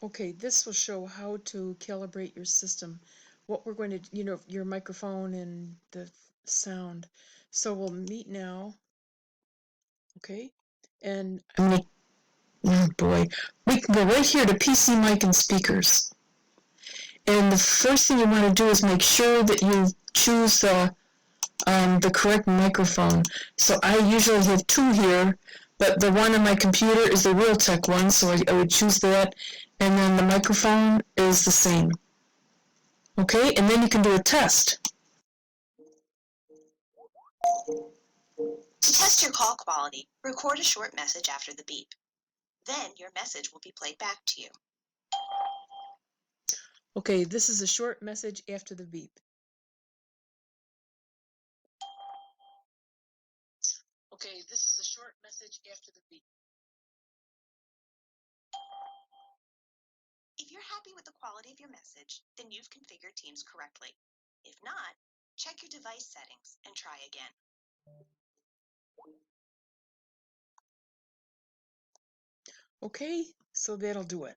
Okay, this will show how to calibrate your system. What we're going to, your microphone and the sound. So we'll meet now. Okay, and oh boy, we can go right here to PC mic and speakers. And the first thing you want to do is make sure that you choose the correct microphone. So I usually have two here, but the one on my computer is the Realtek one, so I would choose that. And then the microphone is the same. Okay, and then you can do a test. To test your call quality, record a short message after the beep. Then your message will be played back to you. Okay, this is a short message after the beep. Okay, this is a short message after the beep. If you're happy with the quality of your message, then you've configured Teams correctly. If not, check your device settings and try again. Okay, so that'll do it.